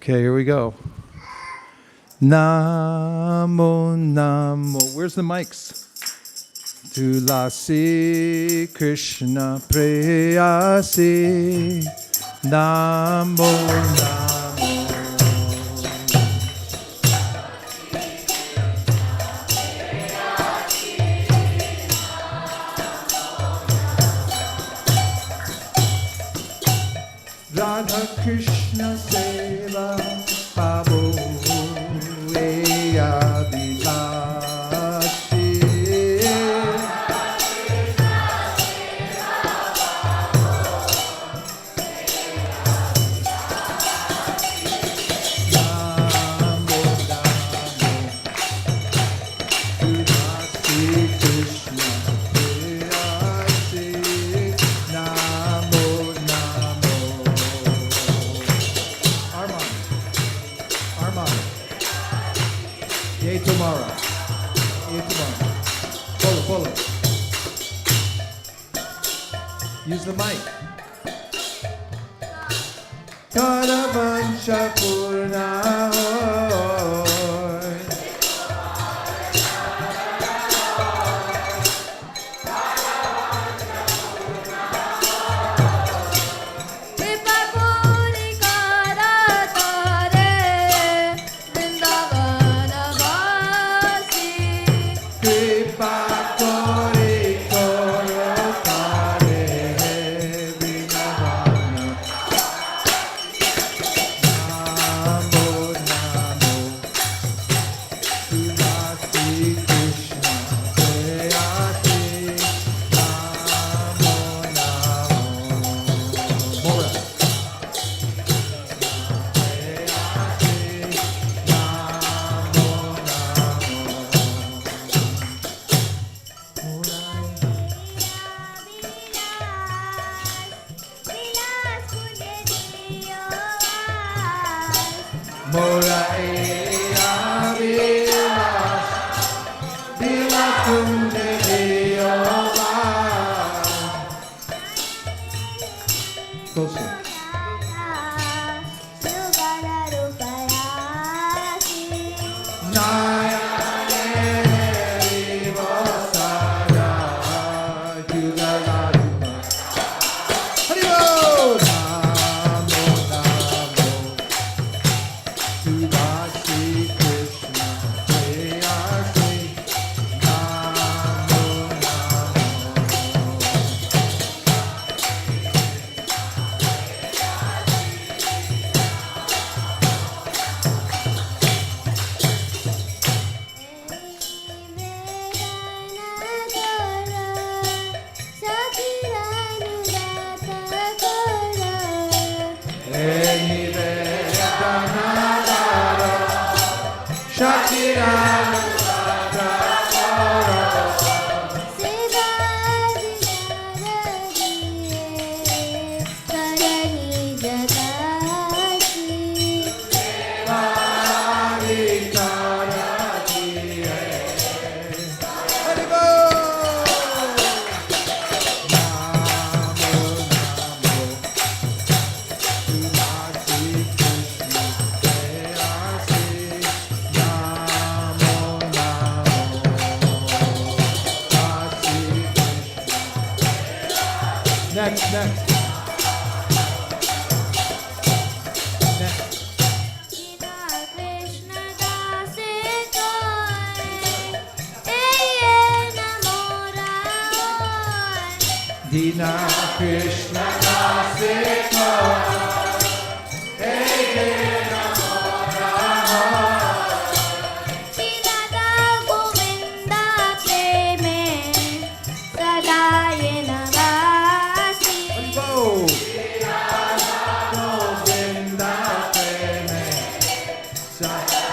Okay, here we go. Namo, Namo. Where's the mics? Tulasi Krishna Preyasi. Namo, Namo. Radha Krishna Seva Pavo Eya Vilasi. Namo Namo Tulasi Krishna Preyasi. Namo Namo. Arman. Yay tomorrow. Follow. Use the mic. Karavansha Purna Hoy. Kripa Kori Koro Kare Vinavana. Namo Namo Tulasi Krishna Preyasi. Namo Namo. More. Moraya Vilas, Vilas Kunde Vilas. Closer. Next. Dina Krishna Dase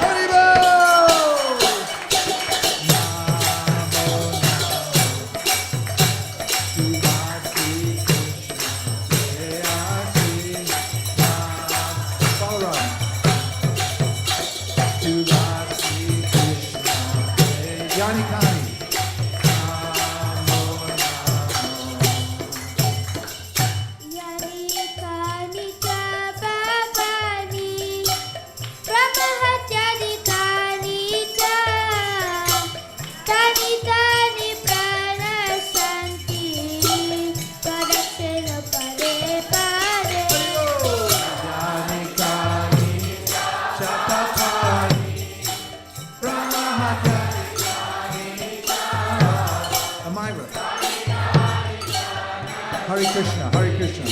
Haribo! Hare Krishna, Hare Krishna.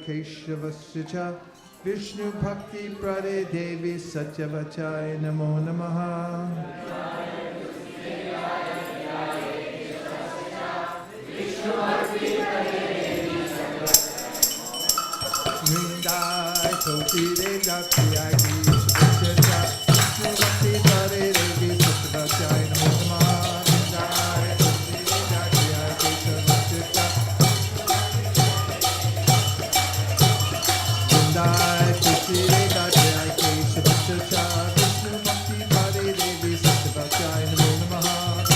Keshavasya Vishnu Bhakti Prade Devi Satyavachai Namo Namaha. Vrindai Tulsi Devi Priyagi Vishnu Bhakti Prade Devi Satyavachai Namo Namaha. Vrindai Tulsi Devi Priyagi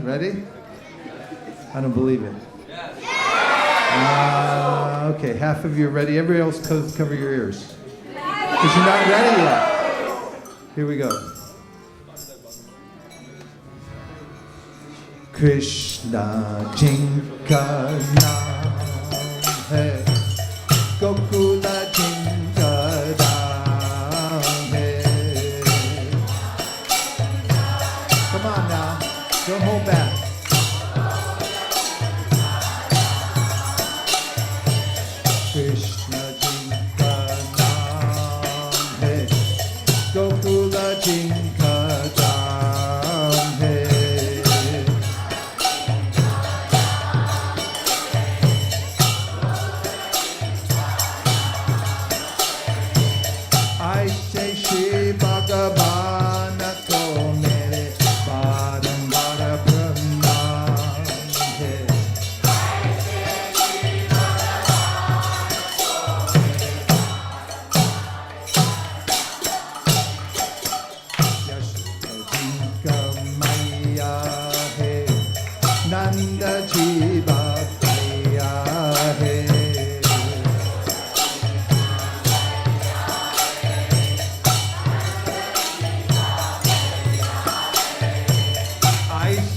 Ready? I don't believe it. Okay, half of you are ready. Everybody else cover your ears. Because you're not ready yet. Here we go. Krishna Jinka Naam Hai, Gokula Jinka Naam Hai. Come on now, don't hold back. Krishna Jinka Naam Hai, Gokula Jinka Naam Hai. I say Shri Bhagavan ko mere barambar pranam hai. Yashodika Maya hai, Nanda ji bhaiya hai.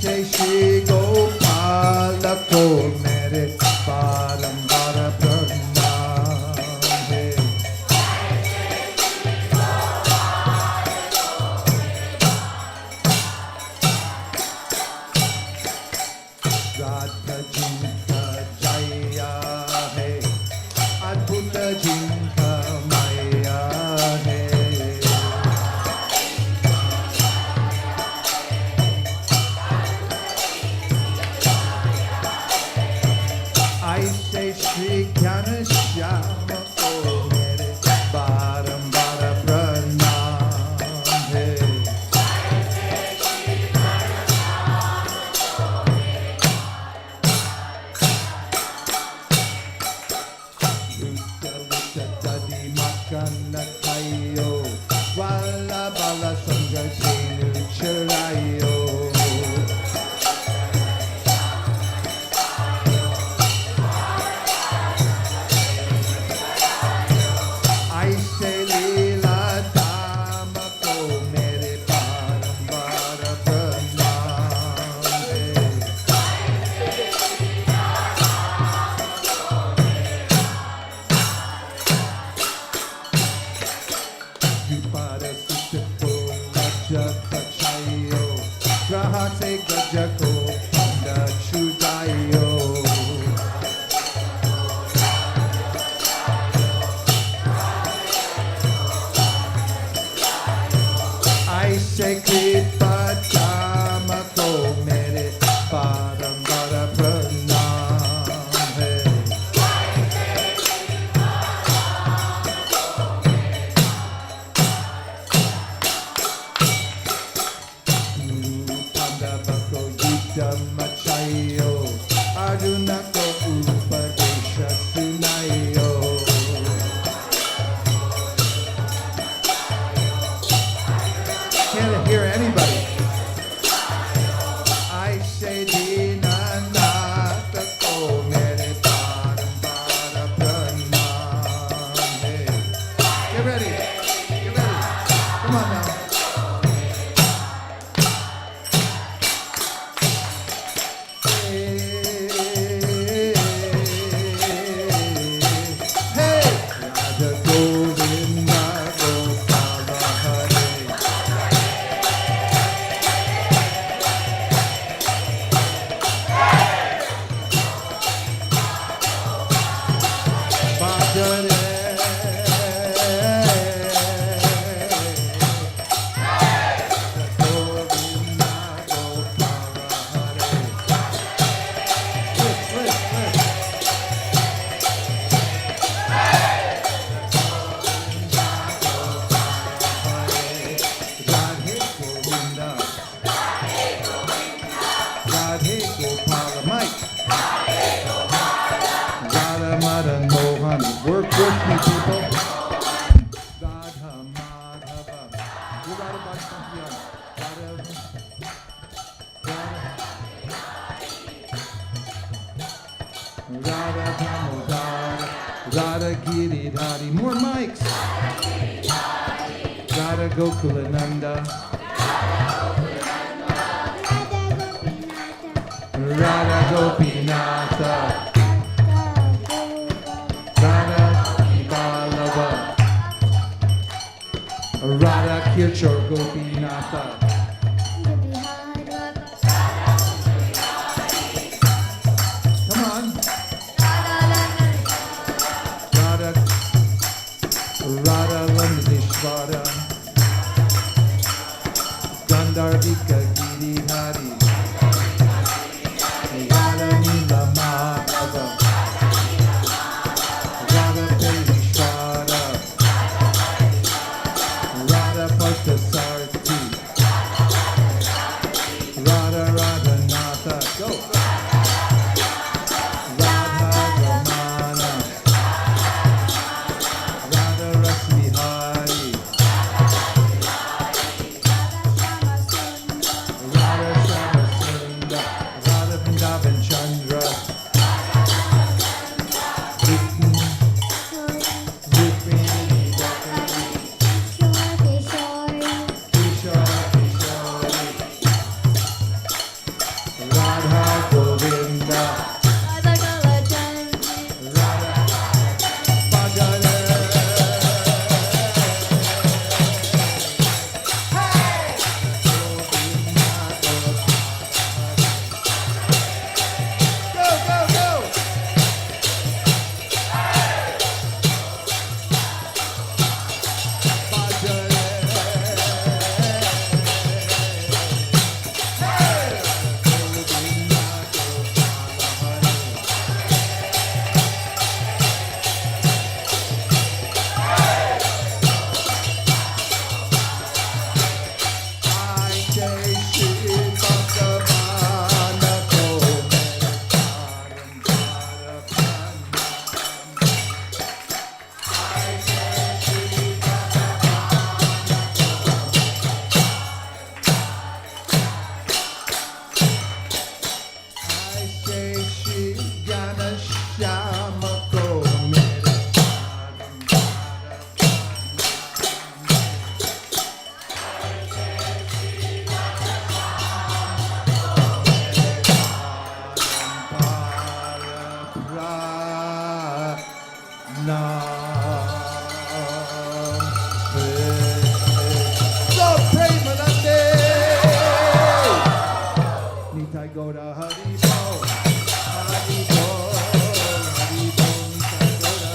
Jai Shri Gopala ko mere barambar pranam hai. Radha Jinka Jaya Hai, Adbhuta Jinka Maya Hai. I say Shri Jnana Shyama Ko Mere Barambara Pranam Hai. Ruta Ruta Tadi Makana Kayo Wala Bala Sangha Senu Charayo. I say Leela Dama Ko Mere Barambara Pranam Hai. Vipada Sutta Raja Pachayo Grahate Gajako Panda Chudayo. I say Kripa Dhamma Ko Mere Barambara Pranam Hai. Pandavako Yuddha Machayo Arjuna Ko Upadesha Sunayo. Can't hear anybody. I say Dinanatha Ko Mere Barambara Pranam Hai. Get ready. Get ready. Come on now. Hey, Radha Govinda Gopala Hare. Bhagare. Govinda Gopala Hare. Lift, lift, lift. Radhe Govinda. Radhe Gopala. Mike. Radha Madan Mohan. Work with me, people. Radha Madhava. You Radha Madhava. Radha. Radha Damodar. Radha Giridhari. More mics. Radha Gokulananda. Radha Gopinatha. Radha Balava. Radha Kirchor Gopinatha. Come on. Radha Radha Landeshvara. Gandharvika Giridhari. Radha Nila Nam So Premanande Nitai Goda Hari Bo Hari Bo Hari Bo Nitai Goda.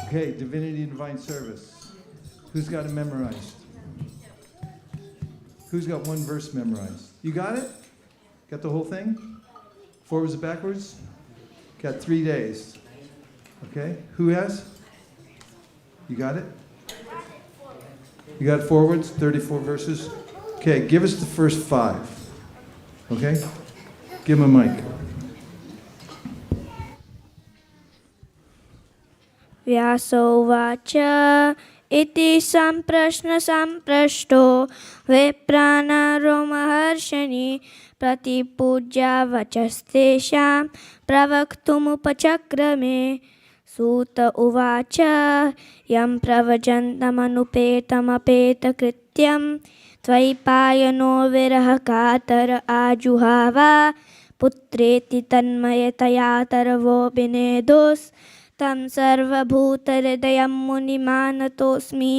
Okay, Divinity and Divine Service. Who's got it memorized? Who's got one verse memorized? You got it? Got the whole thing? Forwards and backwards? Got 3 days. Okay, who has? You got it? You got forwards, 34 verses? Okay, give us the first 5. Okay? Give him a mic. व्यासोवाच इति सम्प्रश्नसम्पृष्टो विप्रानरो महर्षिणि प्रतिपूज्य वचस्तेषां प्रवक्तुमुपचक्रमे सूत उवाच यं प्रवचन्तमनुपेतमपेतकृत्यं त्वयिपायनो विरहकातर आजुहाव पुत्रेति तन्मयतया तरवो विनेदोस् तं सर्वभूतहृदयं मुनिमानतोऽस्मि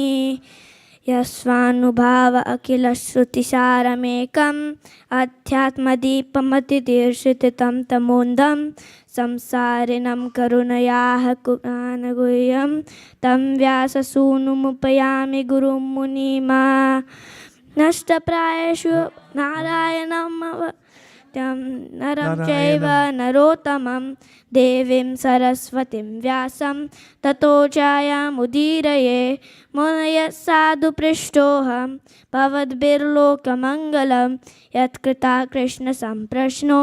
यस्वानुभाव अखिलश्रुतिसारमेकम् अध्यात्मदीपमतिदीर्षितं तमोन्धं संसारिणं करुणयाः कुमानगुह्यं तं व्याससूनुमुपयामि गुरुं मुनिमा नष्टप्रायेषु नारायणम् नरं चैव नरोत्तमं देवीं सरस्वतीं व्यासं ततो जायामुदीरये मुनयः साधु पृष्ठोऽहं भवद्भिर्लोकमङ्गलं यत्कृता कृष्णसम्प्रश्नो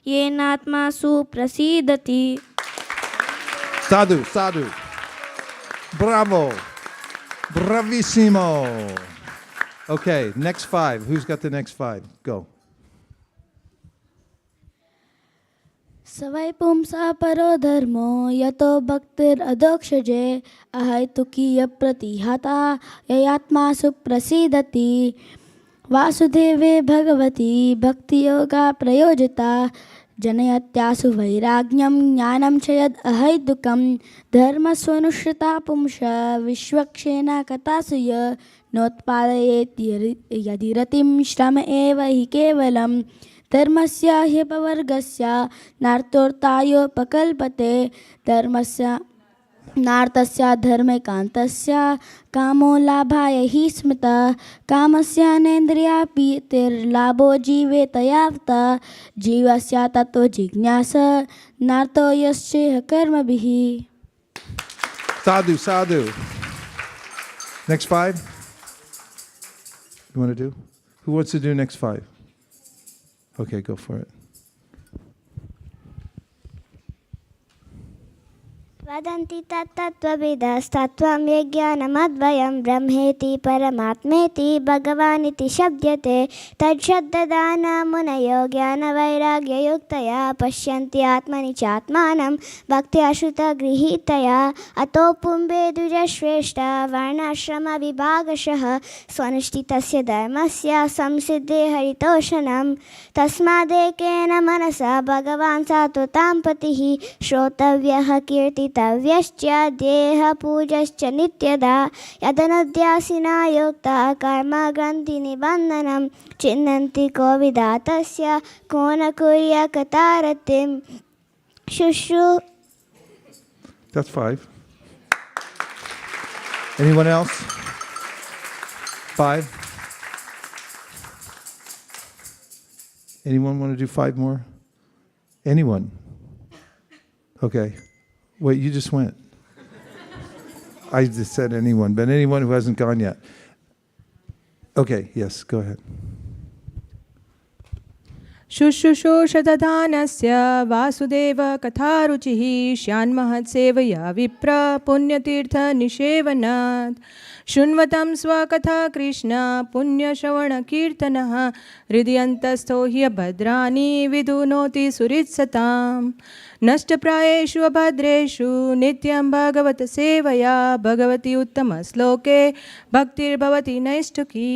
येनात्मा सुप्रसीदति. Sadhu, sadhu. Bravo. Bravissimo. Okay, next 5. Who's got the next 5? Go. सवै पुंसा परो धर्मो यतो भक्तिरधोक्षजे अहैतुकीय प्रतिहता ययात्मासु प्रसीदति वासुदेवे भगवती भक्तियोगा प्रयोजिता जनयत्यासु वैराग्यं ज्ञानं च यद् अहैतुकं धर्मस्वनुष्ठिता पुंस विश्वक्षेना कथासु य नोत्पादयेत् यदि रतिं श्रम एव हि केवलं धर्मस्य ह्यपवर्गस्य नार्थोत्तायोपकल्पते धर्मस्य नार्थस्य धर्मैकान्तस्य कामो लाभाय हि स्मृतः कामस्यानेन्द्रियापीतिर्लाभो जीवेत यावत् जीवस्य ततो जिज्ञासा नार्थो यश्चेह कर्मभिः. Sadhu, sadhu. Next 5? You want to do? Who wants to do next 5? Okay, go for it. वदन्ति तत्तत्त्वविदस्तत्त्वं यज्ञानमद्वयं ब्रह्मेति परमात्मेति भगवानिति शब्दते तच्छब्ददानमुनयो ज्ञानवैराग्ययुक्तया पश्यन्ति आत्मनि चात्मानं भक्त्या श्रुतगृहीतया अतो पुंबे द्विजश्रेष्ठ वर्णाश्रमविभागशः स्वनुष्ठितस्य धर्मस्य संसिद्धे हरितोषणं तस्मादेकेन मनसा भगवान् सात्वतां पतिः श्रोतव्यः कीर्तितव्यश्च देहपूजश्च नित्यदा यदनुध्यासिना युक्तः कर्मग्रन्थिनिबन्धनं चिन्नन्ति को विधातस्य को न कुर्याकतारतिं शुश्रू. That's 5. Anyone else? 5? Anyone want to do 5 more? Anyone? Okay. Wait, you just went. I just said anyone, but anyone who hasn't gone yet. Okay, yes, go ahead. शुश्रूषोषदधानस्य Vasudev कथारुचिः श्यान्महत्सेवया विप्र पुण्यतीर्थनिषेवनात् शृण्वतं स्वकथा कृष्ण पुण्यश्रवणकीर्तनः हृदयन्तस्थो ह्यभद्राणि विधुनोति सुहृत्सताम् नष्टप्रायेषु अभद्रेषु नित्यं भगवत सेवया भगवती उत्तमश्लोके भक्तिर्भवति नैष्ठुकी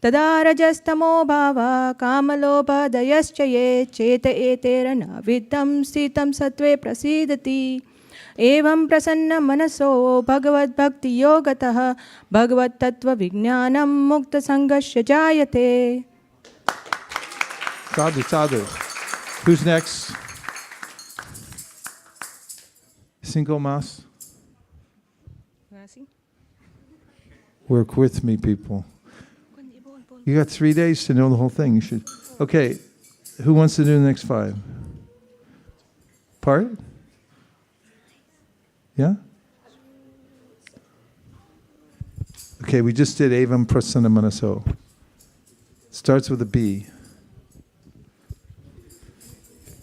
तदा रजस्तमो भावा कामलोभदयश्च ये चेत एतेरनविद्धं स्थितं सत्त्वे प्रसीदति एवं प्रसन्न मनसो भगवद्भक्तियोगतः भगवत्तत्त्वविज्ञानं मुक्तसङ्गस्य जायते. Sadhu, sadhu. Who's next? Cinco Mas? Work with me, people. You got 3 days to know the whole thing. You should. Okay, who wants to do the next 5? Part? Yeah? Okay, we just did Evam Prasanna Manaso. Starts with a B.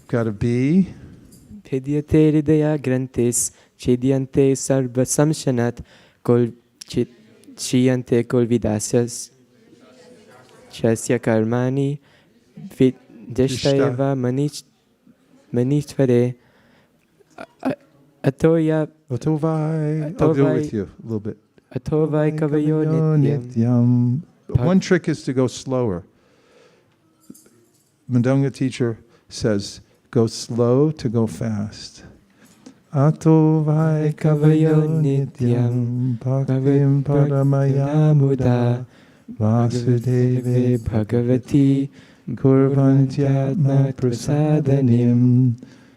Got a B. Bhidyate hridaya grantis chidyante sarva samshanat kol chiyante kol vidasyas chasya karmani vidishtayava manishtvare atoya Otovai. I'll do it with you a little bit. atovai kavayo nityam. One trick is to go slower. Mandanga teacher says, go slow to go fast. Atovai kavayo nityam bhaktim paramaya muda vasudeve bhagavati kurvantyatma prasadanim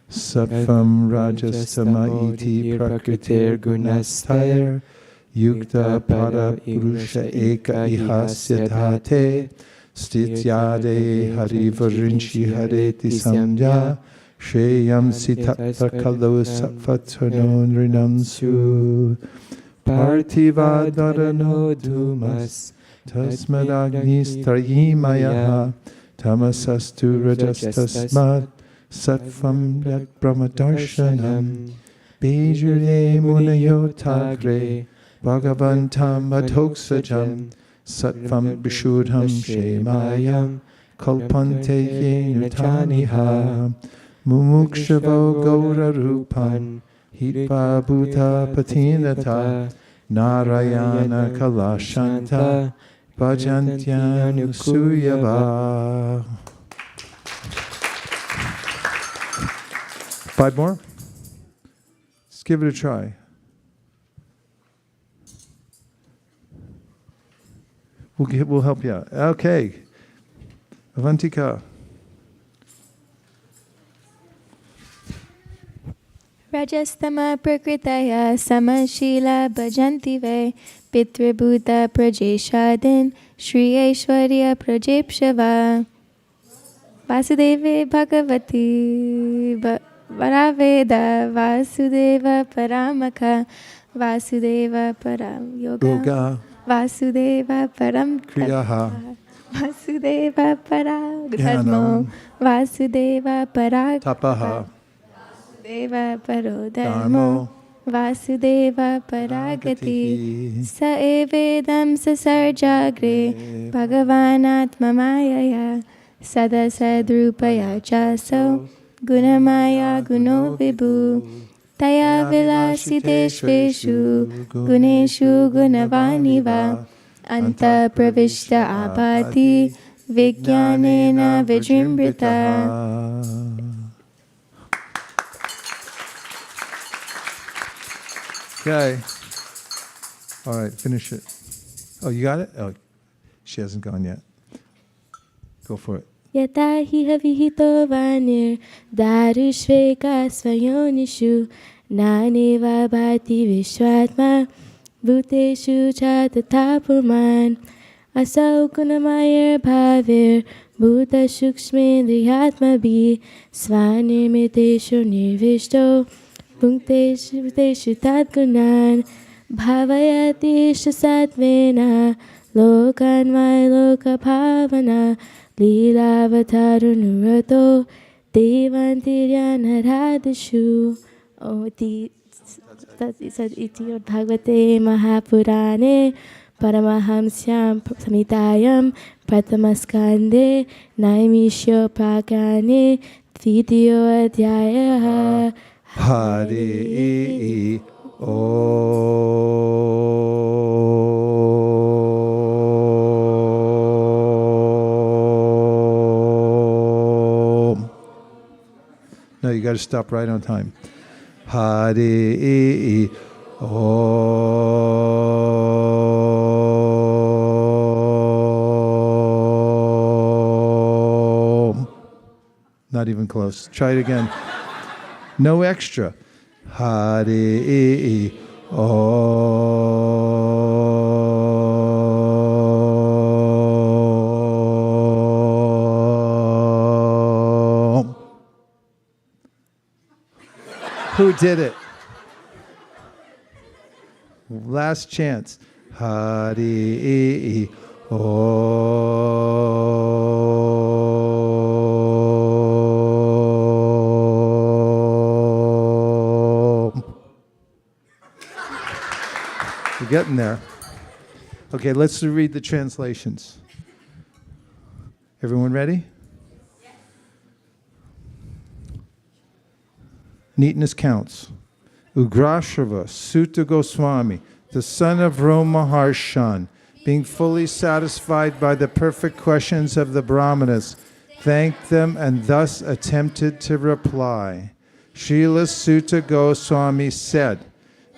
sattvam rajastama iti prakritir gunasthair yukta para purusha eka ihasyatate Stityade harivarinchi hareti samja sheyam sitata kalo sattvatsano nrinamsu partivadvarano dhumas tasmadagnis trayimayaha tamasastu rajastasmat sattvam yat brahmadarshanam bejure munayotagre bhagavantam adhoksajam Sattvam Vishudham Shemayam Kalpante Yenutaniha Mumukshavo Gaura Rupan Hitva Bhuta Patinata Narayana Kalashanta Bhajantyan Suyava. 5 more? Let's give it a try. We'll help you out. Okay. Avantika. Rajastama prakritaya samashila bhajanti ve pitribhuta prajeshadin Shri Aishwarya prajepshava Vasudeve bhagavati varaveda Vasudeva paramaka Vasudeva param yoga. Vasudeva param Kriyaha Vasudeva param dharmo Vasudeva param Tapaha Vasudeva paro dharmo Vasudeva paragati Sa evedam sasarjagre Bhagavanatma mayaya Sada sadrupaya chaso Gunamaya guno vibhu Taya vilasiteshveshu guneshu gunavaniva anta pravishta abhati vijnanena vijrimbrita. Okay. All right, finish it. Oh, you got it? Oh, she hasn't gone yet. Go for it. Yata hi havihito vanir darushveka svayonishu naneva bhati vishwatma bhuteshu cha tathapuman asau gunamayar bhavir bhuta shukshmendriyatma bhi svanirmiteshu nirvishto bhukteshu tadgunan bhavayati satvena lokan vai loka bhavana Leelavataranuratho Devantiryanarādishu. Oh, iti Bhagavate Mahapurane Paramahamsyam Samhitayam Pratamaskande Naimishyo Pakane Dvitiyo Adhyaya Hari Om. No, you got to stop right on time. Hari Om. Not even close. Try it again. No extra. Hari Om. Who did it? Last chance. Hari Om. We're getting there. Okay, let's read the translations. Everyone ready? Neatness counts. Ugrashrava Sutta Goswami, the son of Romaharshan, being fully satisfied by the perfect questions of the Brahmanas, thanked them and thus attempted to reply. Srila Sutta Goswami said,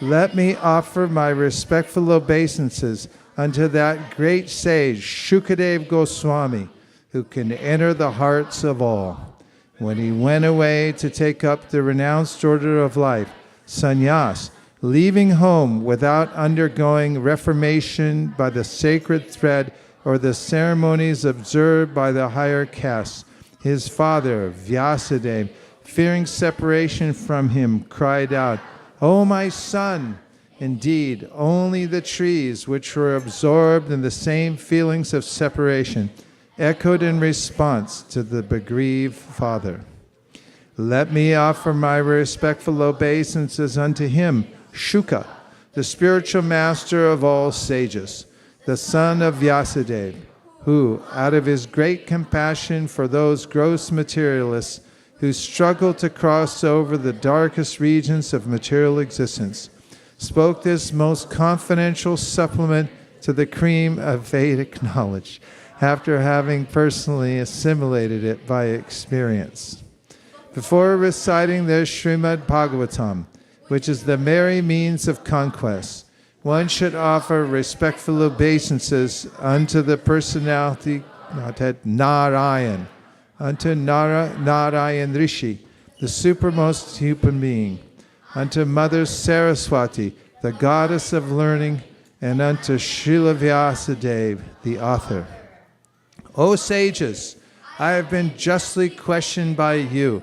"Let me offer my respectful obeisances unto that great sage Shukadev Goswami, who can enter the hearts of all. When he went away to take up the renounced order of life, sannyas, leaving home without undergoing reformation by the sacred thread or the ceremonies observed by the higher castes, his father, Vyasadeva, fearing separation from him, cried out, 'O my son!' Indeed, only the trees which were absorbed in the same feelings of separation echoed in response to the bereaved father. Let me offer my respectful obeisances unto him, Shuka, the spiritual master of all sages, the son of Vyasadeva, who, out of his great compassion for those gross materialists who struggle to cross over the darkest regions of material existence, spoke this most confidential supplement to the cream of Vedic knowledge, after having personally assimilated it by experience. Before reciting the Srimad Bhagavatam, which is the merry means of conquest, one should offer respectful obeisances unto the personality, Narayan, unto Narayan Rishi, the supermost human being, unto Mother Saraswati, the goddess of learning, and unto Srila Vyasadeva, the author. O sages, I have been justly questioned by you.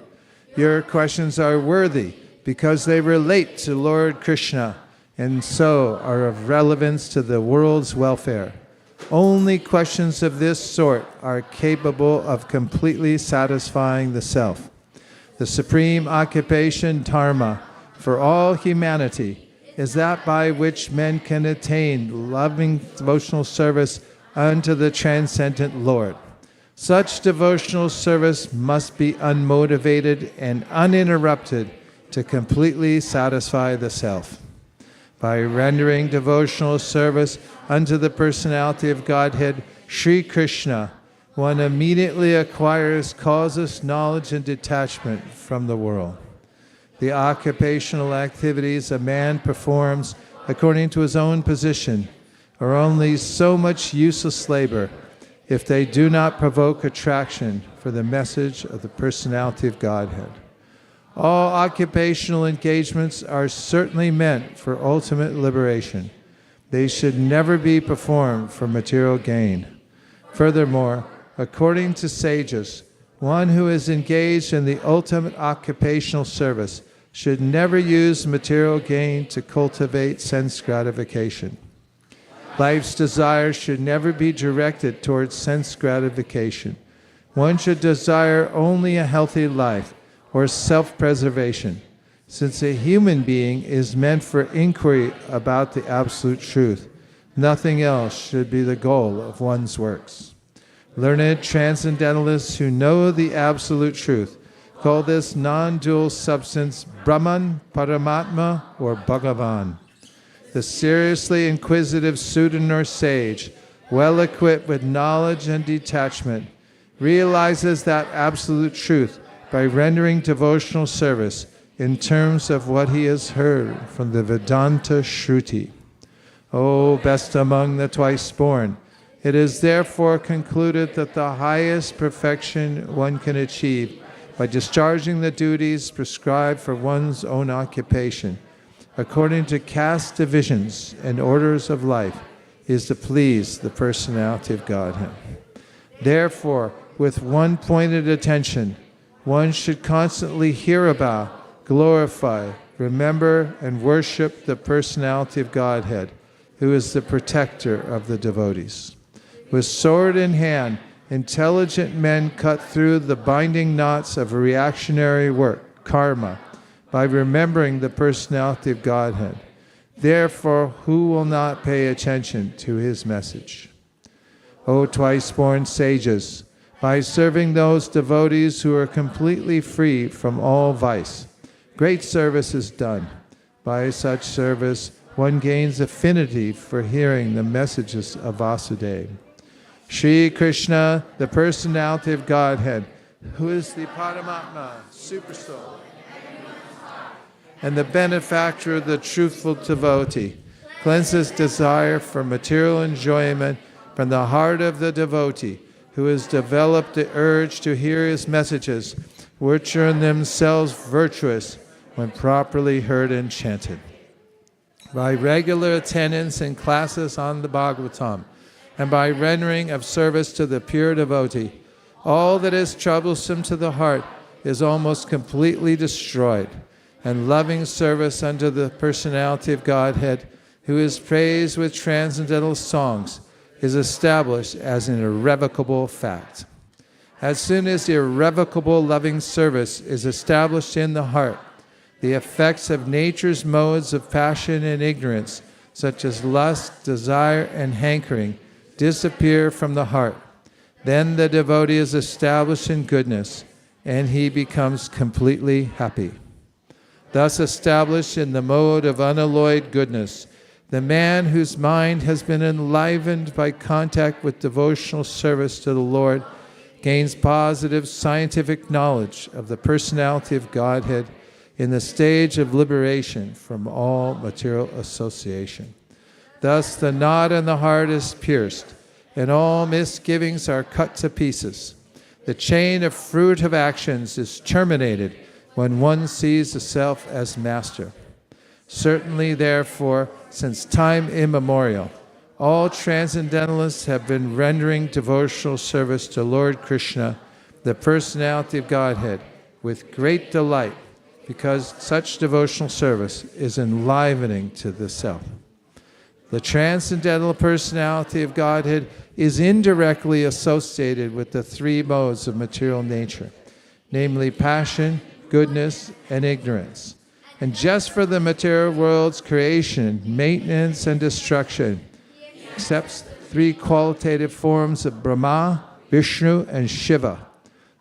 Your questions are worthy because they relate to Lord Krishna and so are of relevance to the world's welfare. Only questions of this sort are capable of completely satisfying the self. The supreme occupation, dharma, for all humanity is that by which men can attain loving devotional service unto the transcendent Lord. Such devotional service must be unmotivated and uninterrupted to completely satisfy the self. By rendering devotional service unto the personality of Godhead, Sri Krishna, one immediately acquires causeless knowledge and detachment from the world. The occupational activities a man performs according to his own position are only so much useless labor if they do not provoke attraction for the message of the personality of Godhead. All occupational engagements are certainly meant for ultimate liberation. They should never be performed for material gain. Furthermore, according to sages, one who is engaged in the ultimate occupational service should never use material gain to cultivate sense gratification. Life's desires should never be directed towards sense gratification, one should desire only a healthy life or self-preservation, since a human being is meant for inquiry about the absolute truth. Nothing else should be the goal of one's works. Learned transcendentalists who know the absolute truth call this non-dual substance Brahman, Paramatma, or Bhagavan. The seriously inquisitive student or sage, well equipped with knowledge and detachment, realizes that absolute truth by rendering devotional service in terms of what he has heard from the Vedanta Shruti. O best among the twice born, it is therefore concluded that the highest perfection one can achieve by discharging the duties prescribed for one's own occupation, according to caste divisions and orders of life, is to please the personality of Godhead. Therefore, with one pointed attention, one should constantly hear about, glorify, remember, and worship the personality of Godhead, who is the protector of the devotees. With sword in hand, intelligent men cut through the binding knots of reactionary work, karma, by remembering the personality of Godhead. Therefore, who will not pay attention to his message? O twice-born sages, by serving those devotees who are completely free from all vice, great service is done. By such service, one gains affinity for hearing the messages of Vasudeva. Sri Krishna, the personality of Godhead, who is the Paramatma, Supersoul, and the benefactor of the truthful devotee, cleanses desire for material enjoyment from the heart of the devotee, who has developed the urge to hear his messages, which are in themselves virtuous when properly heard and chanted. By regular attendance in classes on the Bhagavatam, and by rendering of service to the pure devotee, all that is troublesome to the heart is almost completely destroyed, and loving service unto the personality of Godhead, who is praised with transcendental songs, is established as an irrevocable fact. As soon as the irrevocable loving service is established in the heart, the effects of nature's modes of passion and ignorance, such as lust, desire, and hankering, disappear from the heart. Then the devotee is established in goodness, and he becomes completely happy. Thus established in the mode of unalloyed goodness, the man whose mind has been enlivened by contact with devotional service to the Lord gains positive scientific knowledge of the personality of Godhead in the stage of liberation from all material association. Thus the knot in the heart is pierced, and all misgivings are cut to pieces. The chain of fruitive actions is terminated when one sees the self as master. Certainly, therefore, since time immemorial, all transcendentalists have been rendering devotional service to Lord Krishna, the personality of Godhead, with great delight, because such devotional service is enlivening to the self. The transcendental personality of Godhead is indirectly associated with the three modes of material nature, namely passion, goodness, and ignorance. And just for the material world's creation, maintenance, and destruction, accepts three qualitative forms of Brahma, Vishnu, and Shiva.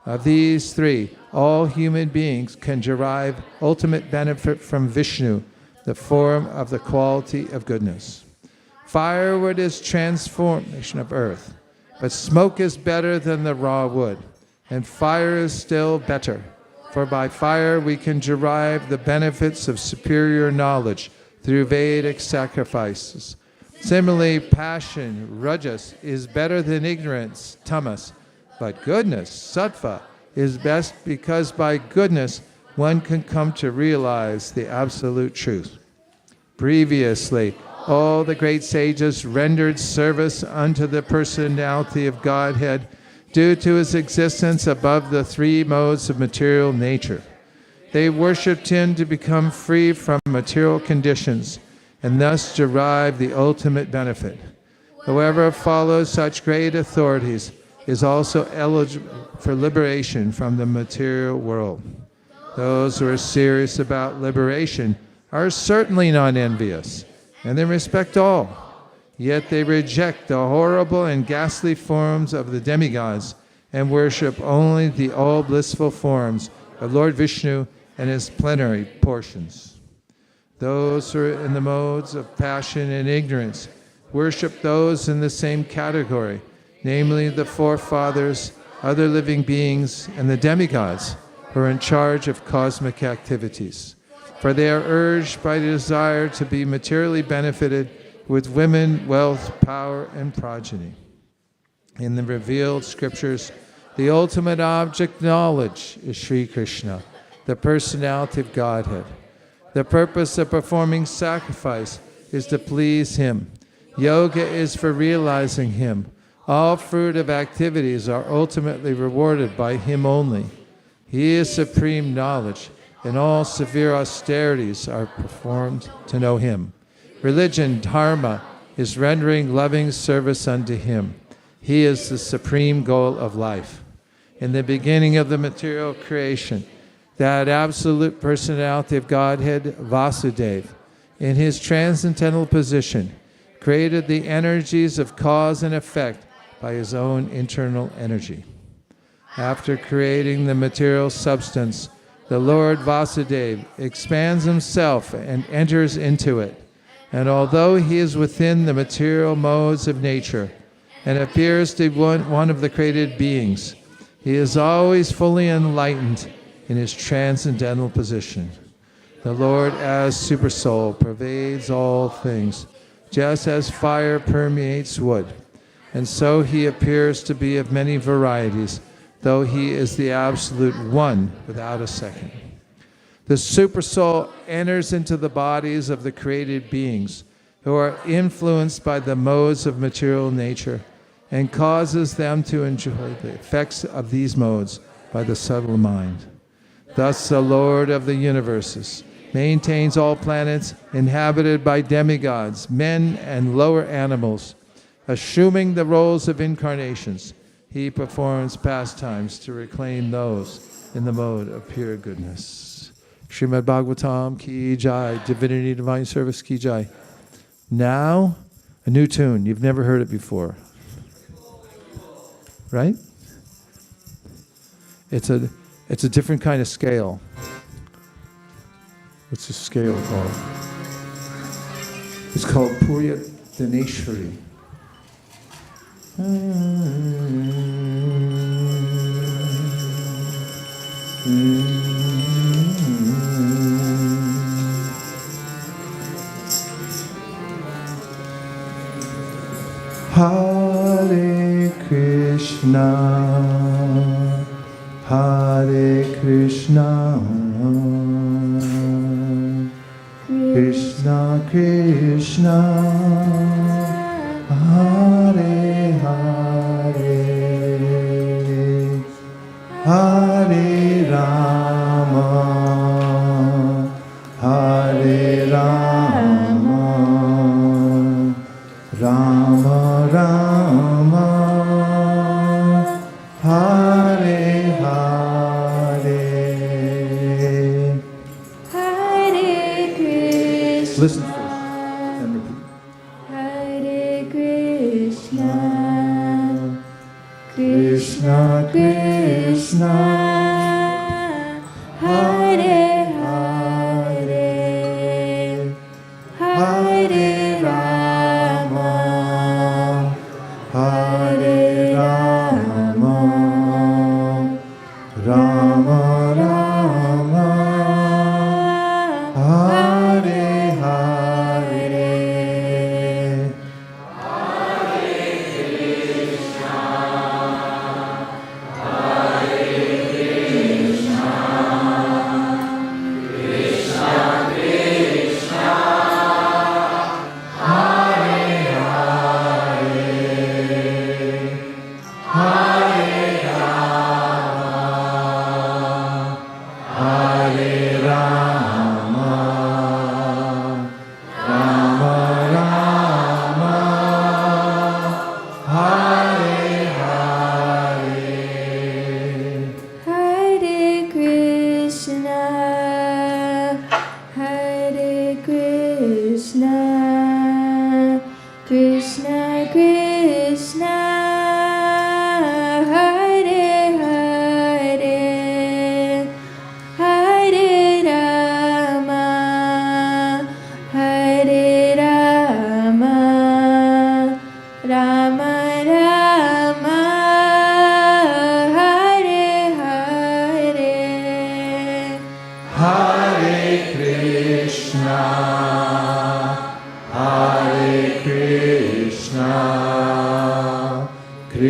Of these three, all human beings can derive ultimate benefit from Vishnu, the form of the quality of goodness. Firewood is transformation of earth, but smoke is better than the raw wood, and fire is still better, for by fire we can derive the benefits of superior knowledge through Vedic sacrifices. Similarly, passion, rajas, is better than ignorance, tamas, but goodness, sattva, is best because by goodness one can come to realize the absolute truth. Previously, all the great sages rendered service unto the personality of Godhead due to his existence above the three modes of material nature. They worshipped him to become free from material conditions and thus derive the ultimate benefit. Whoever follows such great authorities is also eligible for liberation from the material world. Those who are serious about liberation are certainly not envious, and they respect all. Yet they reject the horrible and ghastly forms of the demigods and worship only the all blissful forms of Lord Vishnu and his plenary portions. Those who are in the modes of passion and ignorance worship those in the same category, namely the forefathers, other living beings, and the demigods who are in charge of cosmic activities. For they are urged by the desire to be materially benefited with women, wealth, power, and progeny. In the revealed scriptures, the ultimate object knowledge is Sri Krishna, the personality of Godhead. The purpose of performing sacrifice is to please him. Yoga is for realizing him. All fruitive activities are ultimately rewarded by him only. He is supreme knowledge, and all severe austerities are performed to know him. Religion, dharma, is rendering loving service unto him. He is the supreme goal of life. In the beginning of the material creation, that absolute personality of Godhead, Vasudeva, in his transcendental position, created the energies of cause and effect by his own internal energy. After creating the material substance, the Lord Vasudeva expands himself and enters into it. And although he is within the material modes of nature and appears to be one of the created beings, he is always fully enlightened in his transcendental position. The Lord as Supersoul pervades all things, just as fire permeates wood. And so he appears to be of many varieties, though he is the absolute one without a second. The Supersoul enters into the bodies of the created beings who are influenced by the modes of material nature and causes them to enjoy the effects of these modes by the subtle mind. Thus the Lord of the universes maintains all planets inhabited by demigods, men and lower animals. Assuming the roles of incarnations, he performs pastimes to reclaim those in the mode of pure goodness. Srimad Bhagavatam ki jai, Divinity Divine Service ki jai. Now, a new tune. You've never heard it before. Right? It's a different kind of scale. What's the scale called? It's called Purya Dineshwari. Hare Krishna, Hare Krishna, Krishna Krishna, Hare Hare, Hare Rama, Hare Rama, Rama Rama, Hare Hare. Hare Krishna. Listen first and repeat. Hare Krishna. Krishna Krishna, Hare Hare, Hare Rama, Hare Rama, Rama Rama, Hare Hare.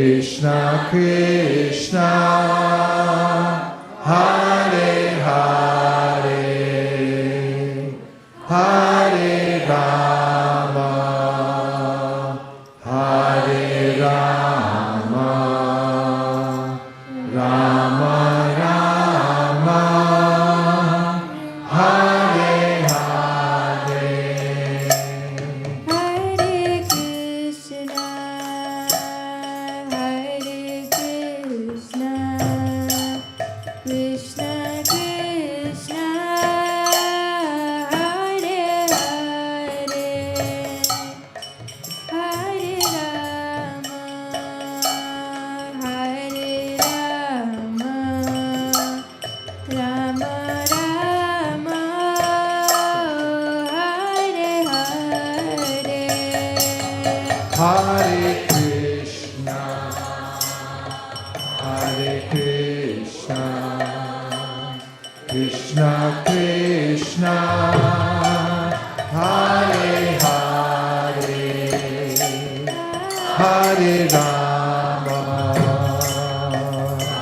Krishna Krishna Hare Hare Hare Rama Hare Rama Rama Rama Hare Hare Hare Krishna, Hare Krishna, Krishna Krishna, Hare Hare, Hare Rama, Hare Rama, Rama Rama, Hare Hare. Hare Krishna, Hare Krishna, Krishna Krishna, Hare Hare, Hare Rama,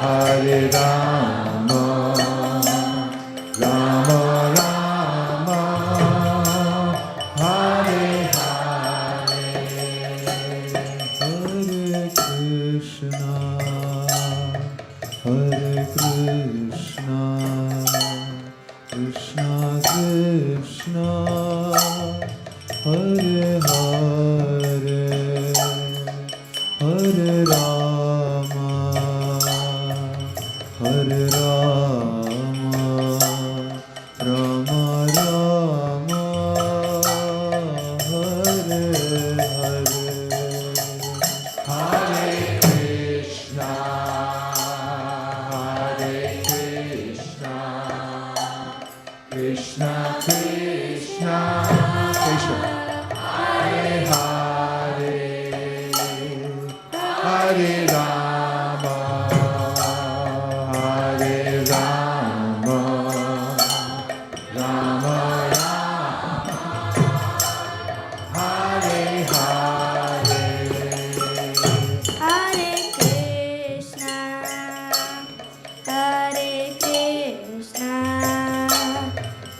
Hare Rama, Rama Rama, Hare Hare. Hare Krishna, Hare Krishna, Krishna Krishna, Hare Hare, Hare Rama, Hare Rama, Rama Rama, Hare Hare. Hare Krishna, Hare Krishna, Krishna Krishna, Hare Hare, Hare Rama, Hare Rama, Rama Rama, Hare Hare. Hare Krishna, Hare Krishna,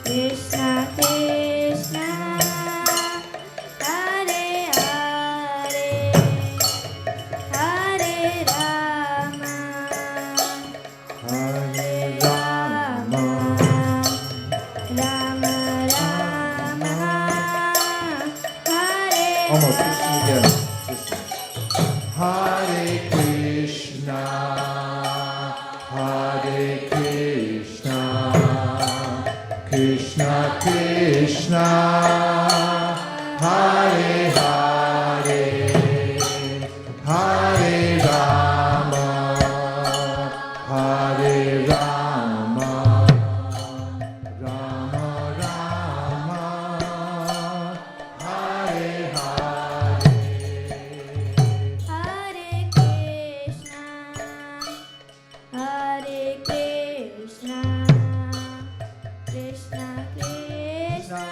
Krishna Krishna, Hare Hare, Hare Rama, Hare Rama, Rama Rama, Hare almost again. Hare Krishna, Hare Krishna, Krishna Krishna, Hare Hare, Hare Rama, Hare Rama, Rama Rama, Hare Hare. Hare Krishna, Hare Krishna, Krishna Krishna,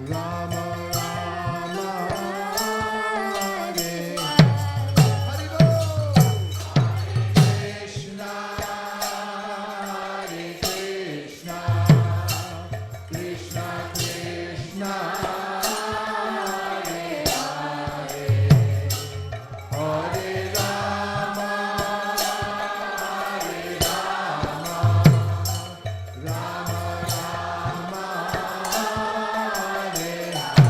Rama Rama Hare Hare Bol. Krishna Hare Krishna Krishna Krishna Hare Hare Hare Rama Hare Rama Rama Rama Hare Hare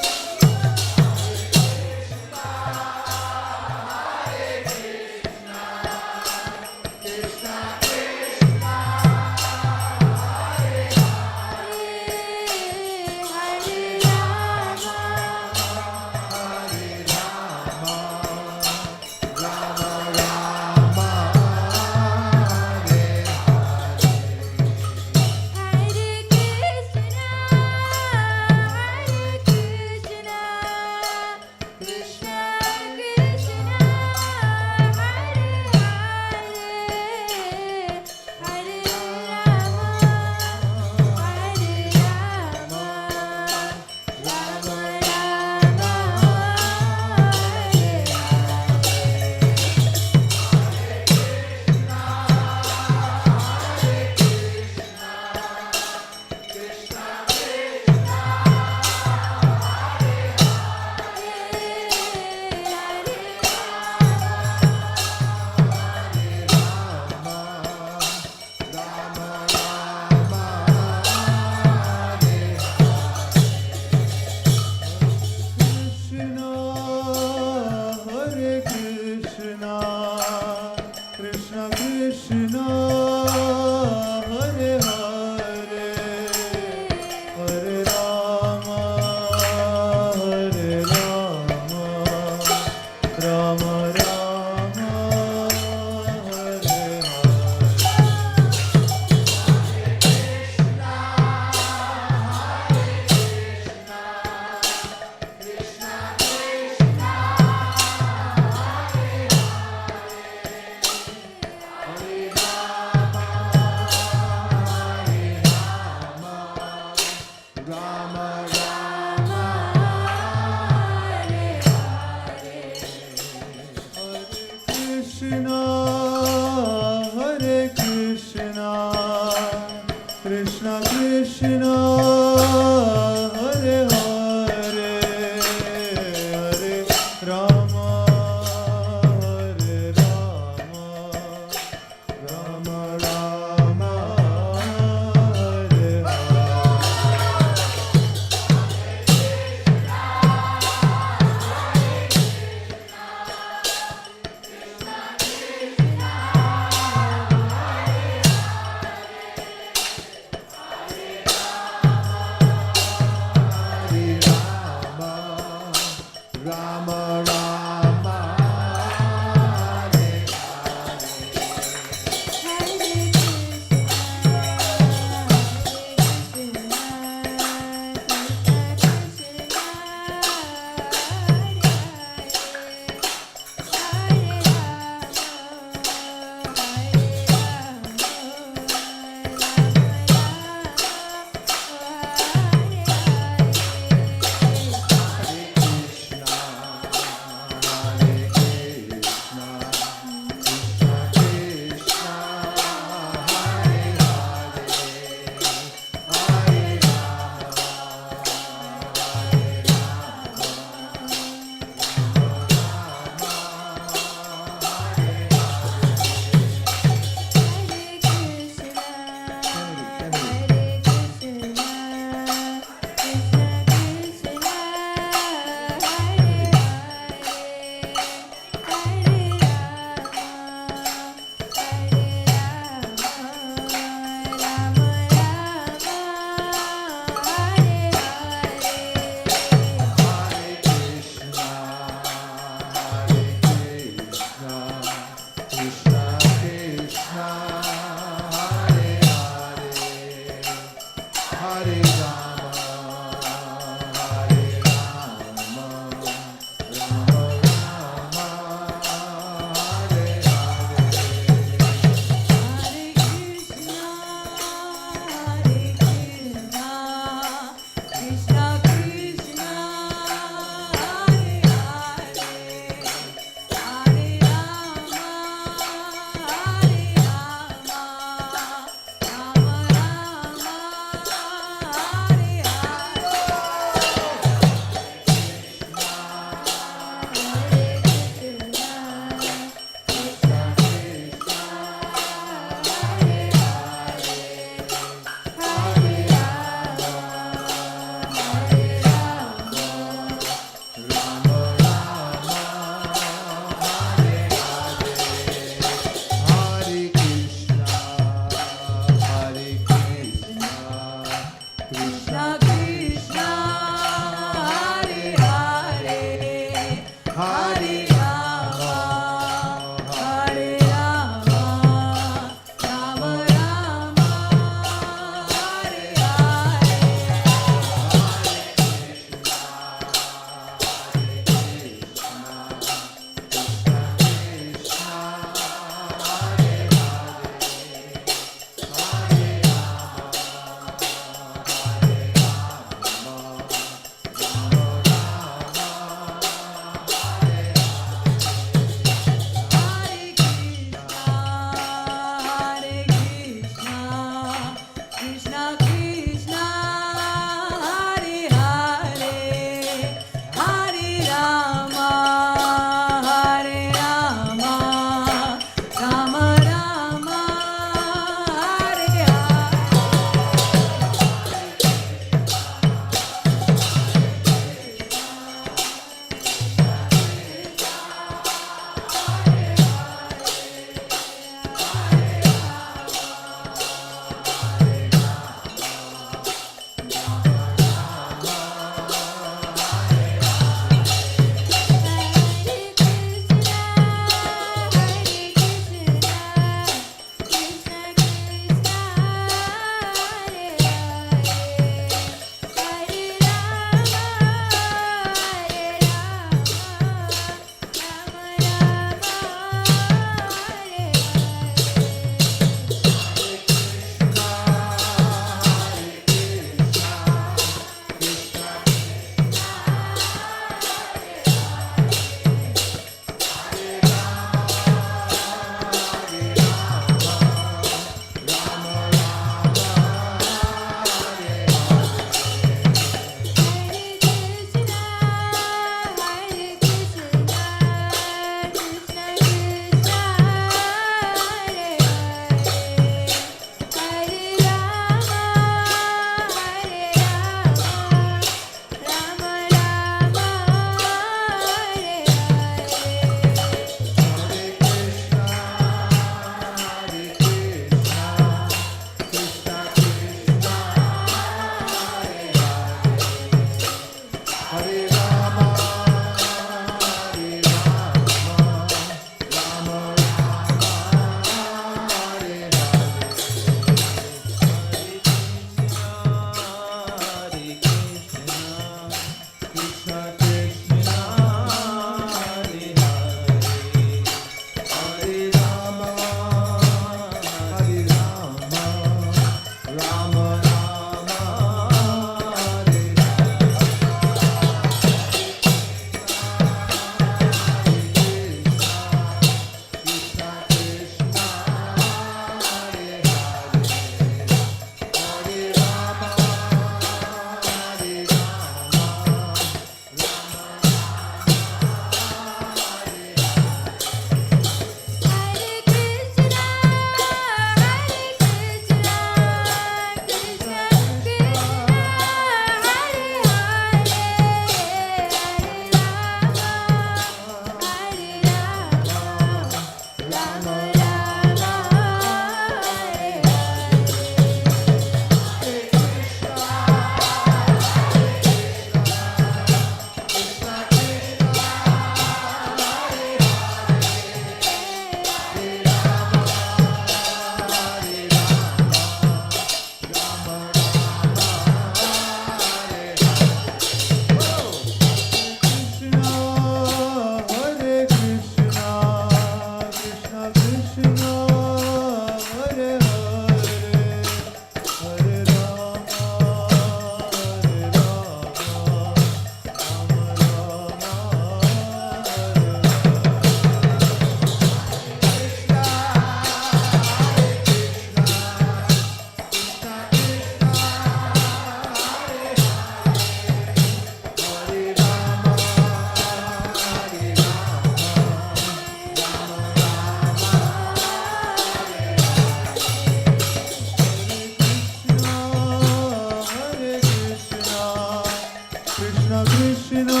Krishna Krishna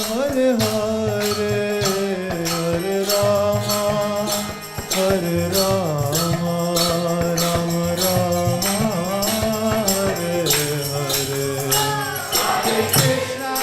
Hare Hare Hare Rama Hare Rama Rama Rama Hare Hare Hare Krishna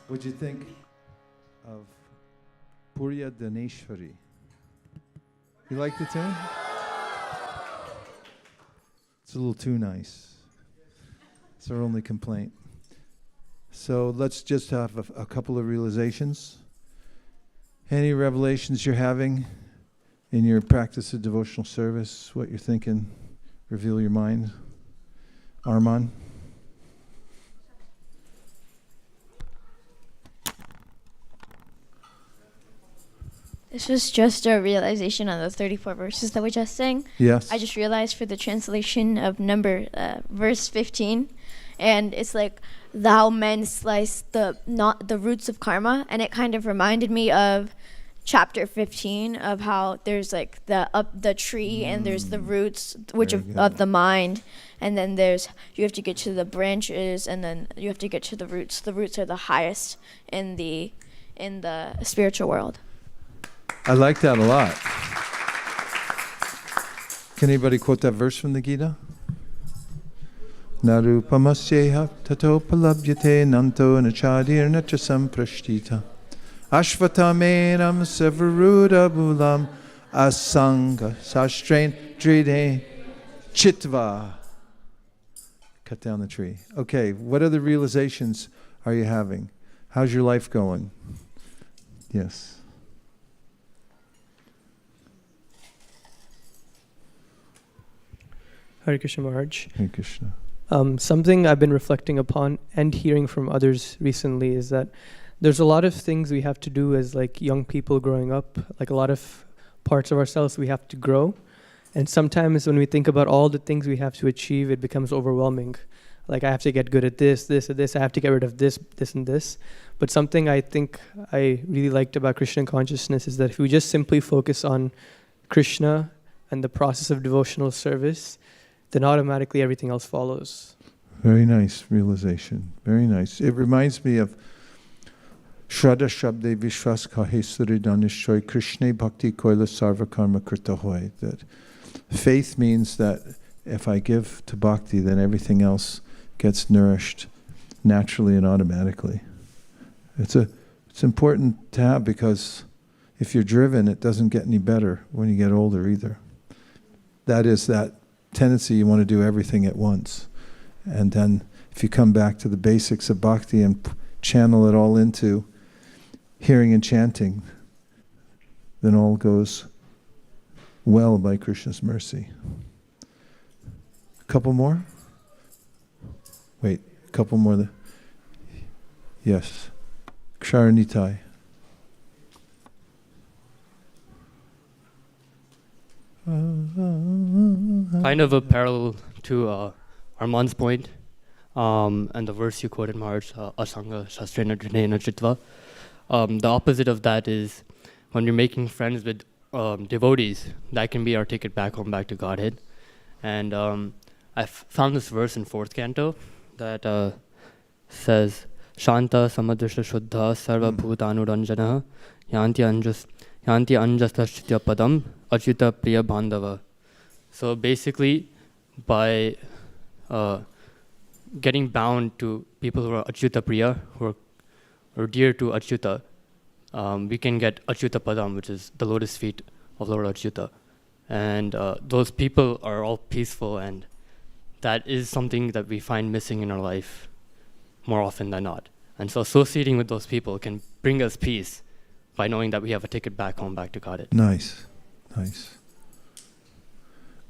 What'd you think of Purya Daneshwari? You like the tune? It's a little too nice. It's our only complaint. So let's just have a couple of realizations. Any revelations you're having in your practice of devotional service, what you're thinking, reveal your mind. Arman? This was just a realization on the 34 verses that we just sang. Yes. I just realized for the translation of verse 15, and it's like, thou men slice not the roots of karma, and it kind of reminded me of chapter 15 of how there's like the tree and there's the roots of the mind, and then you have to get to the branches, and then you have to get to the roots. The roots are the highest in the spiritual world. I like that a lot. Can anybody quote that verse from the Gita? Narupamasyeha tato palabhyate nanto nachadir nacha samprashtita ashvatamenam sevaruda bulam asanga sastrain dride chitva. Cut down the tree. Okay, what other realizations are you having? How's your life going? Yes. Hare Krishna Maharaj. Hare Krishna. Something I've been reflecting upon and hearing from others recently is that there's a lot of things we have to do as like young people growing up, like a lot of parts of ourselves we have to grow. And sometimes when we think about all the things we have to achieve, it becomes overwhelming. Like I have to get good at this, and this. I have to get rid of this, and this. But something I think I really liked about Krishna consciousness is that if we just simply focus on Krishna and the process of devotional service, then automatically everything else follows. Very nice realization. Very nice. It reminds me of Shraddha Shabde Vishwas Kahe Suridhanishchoy Krishna Bhakti Koila Sarva Karma Krita Hoy. That faith means that if I give to bhakti, then everything else gets nourished naturally and automatically. It's important to have, because if you're driven, it doesn't get any better when you get older either. That is that tendency, you want to do everything at once. And then if you come back to the basics of bhakti and channel it all into hearing and chanting, then all goes well by Krishna's mercy. A couple more? Wait, a couple more. Yes. Ksharanitai. Kind of a parallel to Arman's point, and the verse you quoted, Maharaj, Asanga Shastrena Drinena Chitva. The opposite of that is when you're making friends with devotees, that can be our ticket back home, back to Godhead. And I found this verse in 4th canto that says, Shanta Samadrisha Shuddha Sarva Bhutanuranjana Yanti Anjastashitya Padam Achyuta Priya Bandhava. So basically, by getting bound to people who are Achyuta Priya, who are dear to Achyuta, we can get Achyuta Padam, which is the lotus feet of Lord Achyuta. And those people are all peaceful, and that is something that we find missing in our life more often than not. And so associating with those people can bring us peace by knowing that we have a ticket back home, back to Godhead. Nice, nice.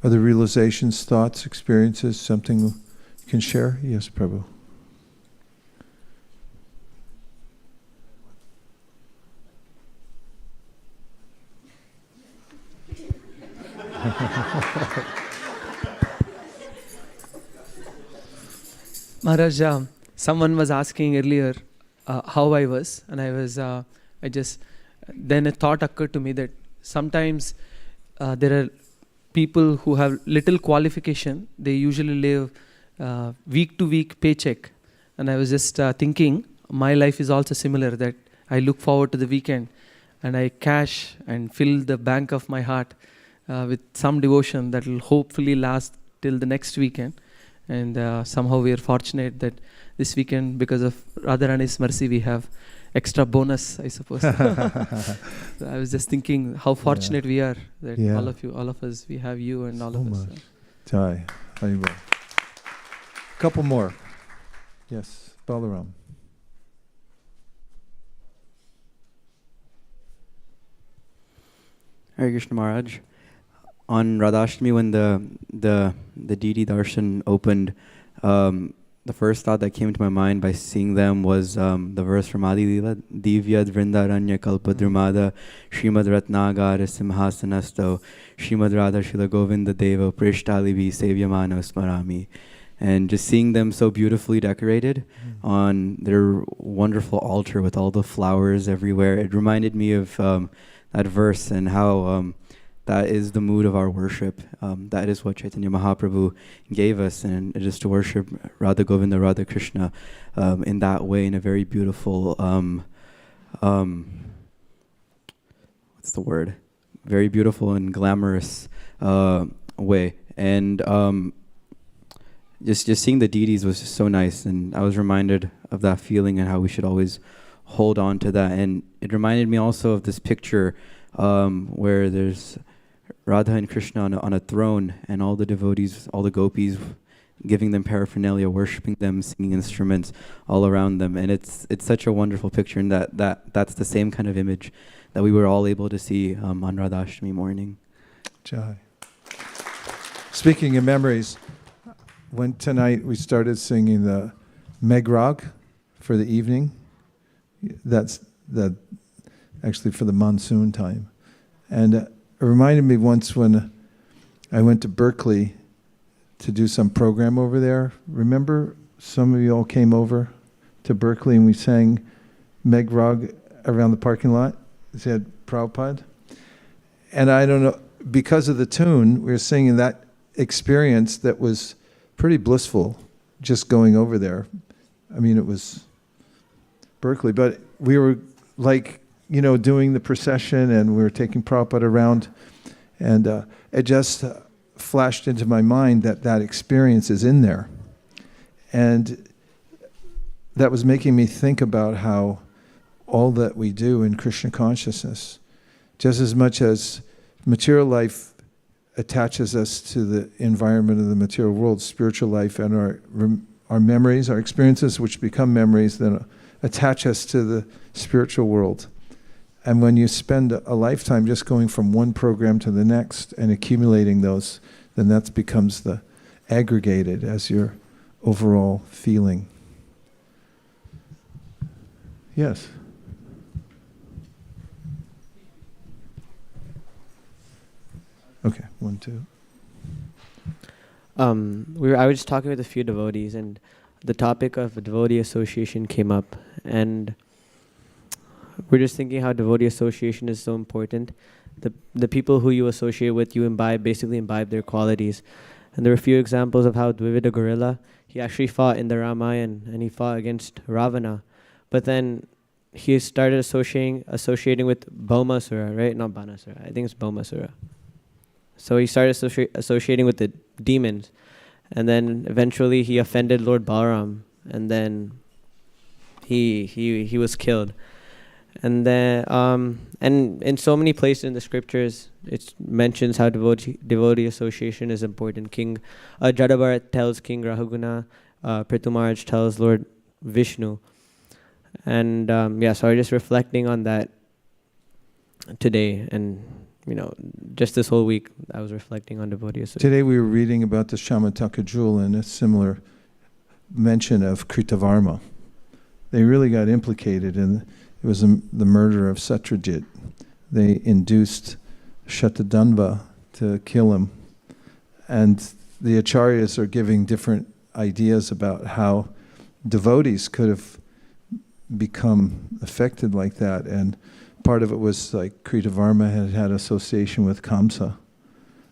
Other realizations, thoughts, experiences, something you can share? Yes, Prabhu. Maharaj, someone was asking earlier how I was, and then a thought occurred to me that sometimes there are people who have little qualification. They usually live week to week paycheck, and I was just thinking my life is also similar, that I look forward to the weekend and I cash and fill the bank of my heart with some devotion that will hopefully last till the next weekend. And somehow we are fortunate that this weekend, because of Radharani's mercy, we have extra bonus, I suppose. So I was just thinking how fortunate we are that all of you, all of us, we have you and all So of us. much. Jai. Haribol. Couple more. Yes, Balaram. Hare Krishna Maharaj. On Radhashtami, when the deity darshan opened, the first thought that came to my mind by seeing them was the verse from Adi Lila, Divyad Vrindaranya Kalpadrumada Srimad Ratnagara Simhasanasto Srimad Radha Shila Govinda Deva Prishtalivi Sevyamano Smarami. And just seeing them so beautifully decorated on their wonderful altar with all the flowers everywhere, it reminded me of that verse and how that is the mood of our worship. That is what Chaitanya Mahaprabhu gave us, and it is to worship Radha Govinda, Radha Krishna in that way, in a very beautiful, what's the word? Very beautiful and glamorous way. And just seeing the deities was just so nice, and I was reminded of that feeling and how we should always hold on to that. And it reminded me also of this picture where there's Radha and Krishna on a throne, and all the devotees, all the gopis, giving them paraphernalia, worshipping them, singing instruments all around them. And it's such a wonderful picture, and that's the same kind of image that we were all able to see on Radhashtami morning. Jai. Speaking of memories, when tonight we started singing the Megrag for the evening, that's actually for the monsoon time. And it reminded me once when I went to Berkeley to do some program over there. Remember, some of you all came over to Berkeley and we sang Megrag around the parking lot. They had Prabhupada. And I don't know, because of the tune, we were singing that experience that was pretty blissful, just going over there. I mean, it was Berkeley, but we were like, doing the procession, and we were taking Prabhupada around, and it just flashed into my mind that experience is in there. And that was making me think about how all that we do in Krishna consciousness, just as much as material life attaches us to the environment of the material world, spiritual life and our memories, our experiences, which become memories, then attach us to the spiritual world. And when you spend a lifetime just going from one program to the next and accumulating those, then that becomes the aggregated as your overall feeling. Yes? Okay, 1, 2. I was just talking with a few devotees, and the topic of devotee association came up, and we're just thinking how devotee association is so important. The people who you associate with, you basically imbibe their qualities. And there are a few examples of how Dvivida Gorilla, he actually fought in the Ramayana, and he fought against Ravana. But then he started associating with Bhaumasura, right? Not Banasura, I think it's Bhaumasura. So he started associating with the demons. And then eventually he offended Lord Balaram, and then he was killed. And then and in so many places in the scriptures, it mentions how devotee association is important. King Jadabharat tells King Rahuguna, Prithumaraj tells Lord Vishnu. And so I was just reflecting on that today, and just this whole week I was reflecting on devotee association. Today we were reading about the Shamataka jewel and a similar mention of Kritavarma. They really got implicated in it was the murder of Satyajit. They induced Shatadhanva to kill him. And the acharyas are giving different ideas about how devotees could have become affected like that. And part of it was like Kritavarma had association with Kamsa.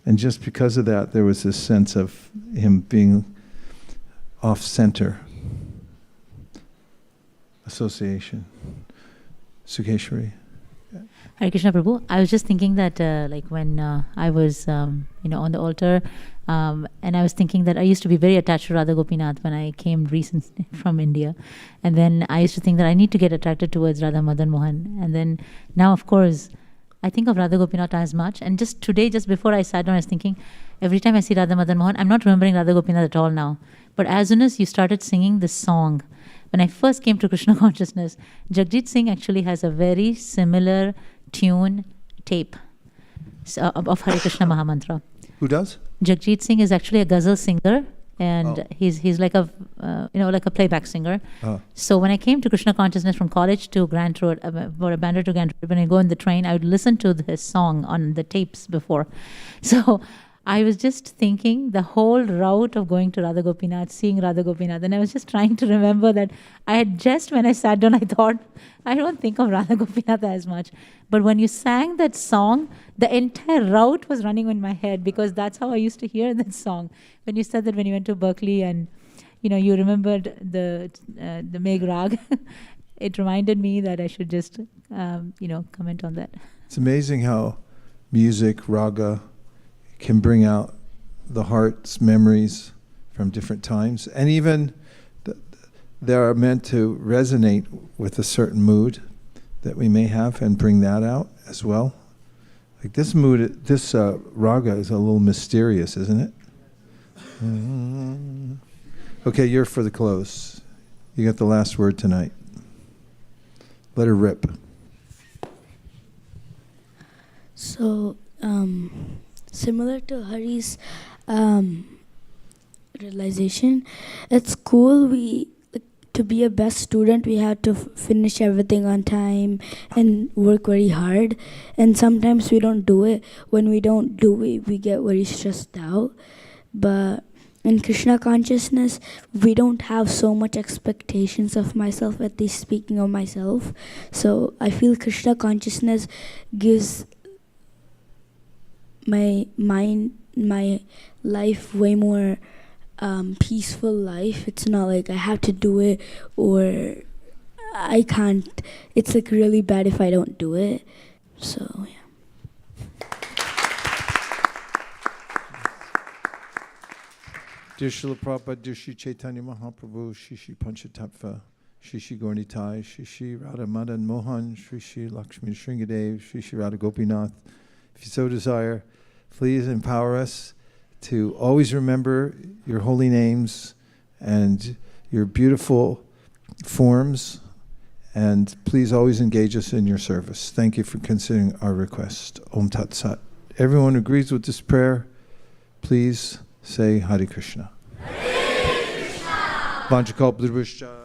And just because of that, there was this sense of him being off-center. Association. Sukeshwari. Hare Krishna Prabhu. I was just thinking that like when I was on the altar, and I was thinking that I used to be very attached to Radha Gopinath when I came recently from India, and then I used to think that I need to get attracted towards Radha Madan Mohan, and then now of course I think of Radha Gopinath as much. And just today, just before I sat down, I was thinking, every time I see Radha Madan Mohan, I'm not remembering Radha Gopinath at all now. But as soon as you started singing this song, when I first came to Krishna consciousness, Jagjit Singh actually has a very similar tune tape of Hare Krishna Mahamantra. Who does? Jagjit Singh is actually a ghazal singer, and Oh. he's like a like a playback singer. Oh. So when I came to Krishna consciousness from college to Grant Road, or Bandra to Grant Road, when I go in the train, I would listen to his song on the tapes before. So I was just thinking the whole route of going to Radha Gopinath, seeing Radha Gopinath, and I was just trying to remember that I had just, when I sat down, I thought, I don't think of Radha Gopinath as much. But when you sang that song, the entire route was running in my head, because that's how I used to hear that song. When you said that when you went to Berkeley and you remembered the Megh Rag, it reminded me that I should just comment on that. It's amazing how music, raga, can bring out the heart's memories from different times, and even they are meant to resonate with a certain mood that we may have and bring that out as well. Like this mood, this raga is a little mysterious, isn't it? Okay, you're for the close. You got the last word tonight. Let her rip. So, similar to Hari's realization, at school to be a best student, we had to finish everything on time and work very hard. And sometimes we don't do it. When we don't do it, we get very stressed out. But in Krishna consciousness, we don't have so much expectations of myself, at least speaking of myself. So I feel Krishna consciousness gives my mind, my life way more peaceful life. It's not like I have to do it or I can't. It's like really bad if I don't do it. So yeah. Dear Srila Prabhupada, dear Shri Chaitanya Mahaprabhu, Shri Shri Panchatattva, Shri Shri Gaurnitai, Shri Shri Radha Madan Mohan, Shri Shri Lakshmi Shringadev, Shri Shri Radha Gopinath. If you so desire, please empower us to always remember your holy names and your beautiful forms, and please always engage us in your service. Thank you for considering our request. Om Tat Sat. Everyone who agrees with this prayer, please say Hare Krishna. Hare Krishna. Vanchakalpadribhuscha.